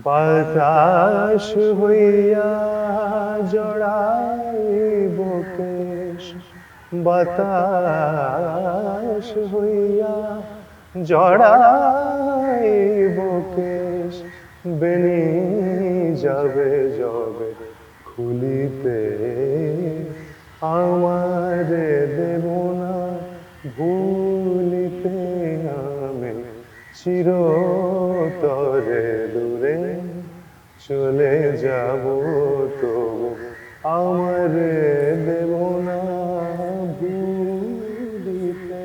বাতাস হইয়া জড়াইব কেশ, বাতাস হইয়া জড়াইব কেশ, বেনি যাবে যবে খুলিতে, আমারে দেব না ভুলিতে, আমি চিরতরে দূরে চলে যাব, তবু আমারে দেব না ভুলিতে।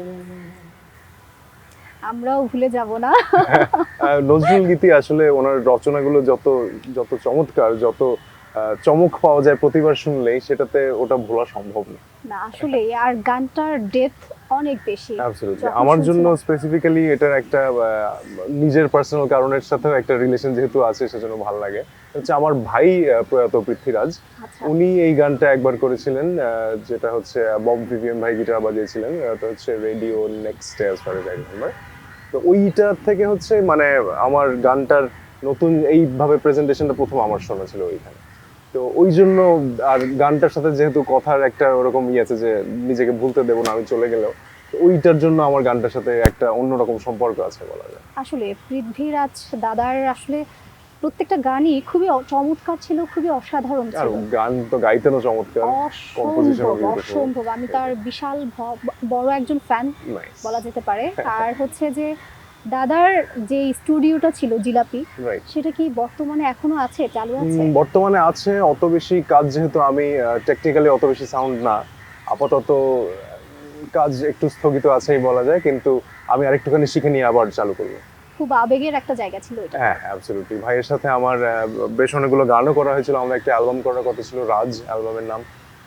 আমরাও ভুলে যাব না। নজরুল গীতি আসলে ওনার রচনাগুলো যত যত চমৎকার, যত চমক পাওয়া যায় প্রতিবার শুনলেই, সেটাতে ওটা ভোলা সম্ভব না। না আসলে আর গানটার ডেপথ অনেক বেশি। অ্যাবসলিউটলি আমার জন্য স্পেসিফিক্যালি এটার একটা নিজের পার্সোনাল কারণের সাথেও একটা রিলেশন যেহেতু আছে, সেজন্য ভালো লাগে। হচ্ছে আমার ভাই প্রয়াত পৃথ্বীরাজ, উনি এই গানটা একবার করেছিলেন, যেটা হচ্ছে বব ভিভিয়ান ভাই গিটার বাজিয়েছিলেন, এটা হচ্ছে radio next day as far as I remember. তো ওইটা থেকে হচ্ছে মানে আমার গানটার নতুন এইভাবে প্রেজেন্টেশনটা প্রথম আমার শোনা ছিল ওইখানে। তো ওই জন্য, আর গানটার সাথে যেহেতু কথার একটা ওরকম আছে যে নিজেকে ভুলতে দেবো না আমি চলে গেলেও, তো ওইটার জন্য আমার গানটার সাথে একটা অন্যরকম সম্পর্ক আছে বলা যায়। আসলে পৃথ্বীরাজ দাদার আসলে প্রত্যেকটা গানই খুবই চমৎকার ছিল, খুবই অসাধারণ আর ছিল। গান তো গাইতেনও চমৎকার, অসম্ভব অসম্ভব। আমি তার বিশাল বড় একজন ফ্যান বলা যেতে পারে। আর হচ্ছে যে দাদার যে স্টুডিওটা ছিল জিলাপি, সেটা কি বর্তমানে এখনো আছে, চালু আছে? বর্তমানে আছে, অত বেশি কাজ যেহেতু আমি টেকনিক্যালি অত বেশি সাউন্ড না, আপাতত কাজ একটু স্থগিত আছেই বলা যায়, কিন্তু আমি আরেকটুখানি শিখে নিয়ে আবার চালু করব। খুব আবেগের একটা জায়গা ছিল এটা। হ্যাঁ অ্যাবসলিউটলি, ভাইয়ের সাথে আমার বেশ অনেকগুলো গানও করা হয়েছিল, আমরা একটা অ্যালবাম করার কথা ছিল, রাজ অ্যালবামের নাম।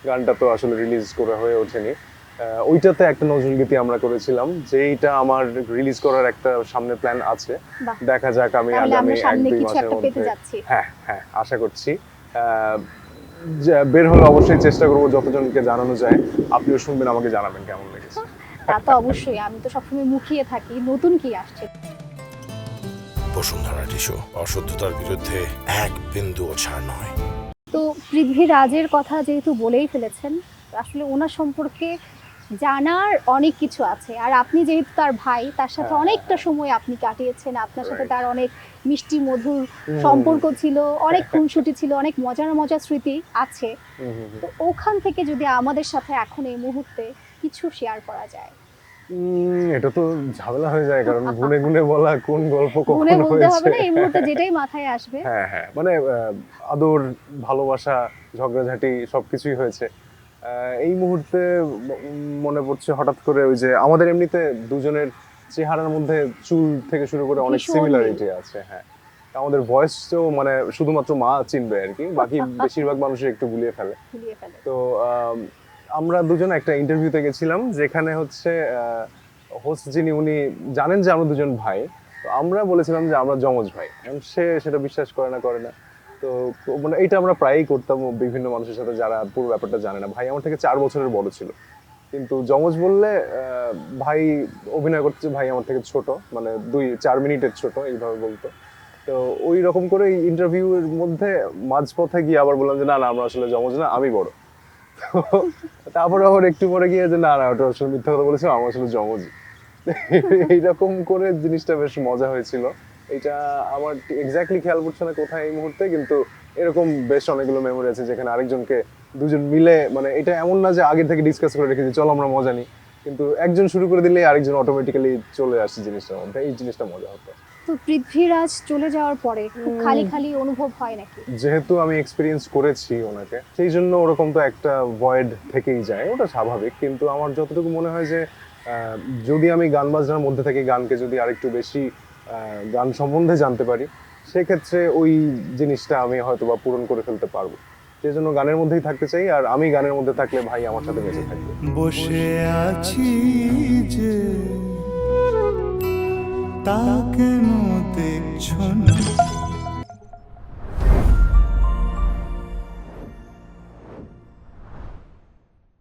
গানটা তো আসলে রিলিজ করা হয়ে ওঠেনি। ওইটাতে একটা নজরুল গীতি আমরা করেছিলাম, যেইটা আমার রিলিজ করার একটা সামনে প্ল্যান আছে। দেখা যাক, আমি আগামী 1-2 মাসের মধ্যে, হ্যাঁ হ্যাঁ আশা করছি বের হলে অবশ্যই চেষ্টা করবো যতজনকে জানানো যায়। আপনিও শুনবেন, আমাকে জানাবেন কেমন লেগেছে। তা তো অবশ্যই, আমি তো সবসময় মুখিয়ে থাকি নতুন কি আসছে। বসুন্ধরা টিস্যু, অশুদ্ধতার বিরুদ্ধে এক বিন্দুও ছাড় নয়। তো পৃথ্বীরাজের কথা যেহেতু বলেই ফেলেছেন, আসলে ওনার সম্পর্কে জানার অনেক কিছু আছে। আর আপনি যেহেতু তার ভাই, তার সাথে অনেকটা সময় আপনি কাটিয়েছেন, আপনার সাথে তার অনেক মিষ্টি মধুর সম্পর্ক ছিল, অনেক খুনসুটি ছিল, অনেক মজার মজার স্মৃতি আছে। তো ওখান থেকে যদি আমাদের সাথে এখন এই মুহূর্তে কিছু শেয়ার করা যায়। এটা তো ঝামেলা হয়ে যায়, কারণ গুনে গুনে বলা কোন গল্প কখন গুনে বলতে হবে হয়েছে। না, এই মুহূর্তে যেটাই মাথায় আসবে। হ্যাঁ হ্যাঁ, মানে আদর, ভালোবাসা, ঝগড়াঝাটি সবকিছুই হয়েছে। এই মুহূর্তে মনে পড়ছে হঠাৎ করে ওই যে আমাদের এমনিতে দুজনের চেহারার মধ্যে চুল থেকে শুরু করে অনেক সিমিলারিটি আছে। হ্যাঁ, আমাদের ভয়েসও মানে শুধুমাত্র মা চিনবে আর কি, বাকি বেশিরভাগ মানুষই একটু গুলিয়ে ফেলে। তো আমরা দুজন একটা ইন্টারভিউতে গেছিলাম, যেখানে হচ্ছে হোস্ট যিনি, উনি জানেন যে আমরা দুজন ভাই। তো আমরা বলেছিলাম যে আমরা যমজ ভাই, সে সেটা বিশ্বাস করে না। তো মানে এটা আমরা প্রায়ই করতাম বিভিন্ন মানুষের সাথে যারা পুরো ব্যাপারটা জানে না। ভাই আমার থেকে 4 বছরের বড় ছিল, কিন্তু যমজ বললে ভাই অভিনয় করতে, ভাই আমার থেকে ছোট, মানে 2-4 মিনিটের ছোট এইভাবে বলতো। তো ওই রকম করে ইন্টারভিউর মধ্যে মাঝপথে গিয়ে আবার বললাম যে না আমরা আসলে যমজ না, আমি বড়। তারপরে আবার একটু পরে গিয়ে যে না ওটা আসলে মিথ্যা কথা বলেছিলাম, আমার আসলে যমজ। এইরকম করে জিনিসটা বেশ মজা হয়েছিল। এটা আমার এক্স্যাক্টলি খেয়াল পড়ছে না কোথায় এই মুহূর্তে, কিন্তু এরকম বেশ অনেকগুলো মেমোরি আছে যেখানে আরেকজনকে দুজন মিলে, মানে এটা এমন না যে আগে থেকে ডিসকাস করে রেখেছি চলো আমরা মজা নিই, কিন্তু একজন শুরু করে দিলে আরেকজন অটোমেটিক্যালি চলে আসছে জিনিসটার মধ্যে, এই জিনিসটা মজা হতো। তো পৃথ্বীরাজ চলে যাওয়ার পরে খুব খালি খালি অনুভব হয় নাকি? যেহেতু আমি এক্সপেরিয়েন্স করেছি ওনাকে, সেই জন্য ওরকম তো একটা ভয়েড থেকেই যায়, ওটা স্বাভাবিক। কিন্তু আমার যতটুকু মনে হয় যে যদি আমি গান বাজনার মধ্যে থেকে গানকে যদি আরেকটু বেশি গান সম্বন্ধে জানতে পারি, সেক্ষেত্রে ওই জিনিসটা আমি হয়তো বা পূরণ করে ফেলতে পারবো। সেই জন্য গানের মধ্যেই থাকতে চাই, আর আমি গানের মধ্যে থাকলে ভাই আমার সাথে বেঁচে থাকবে। বসে আছি যে তা কেন দেখছো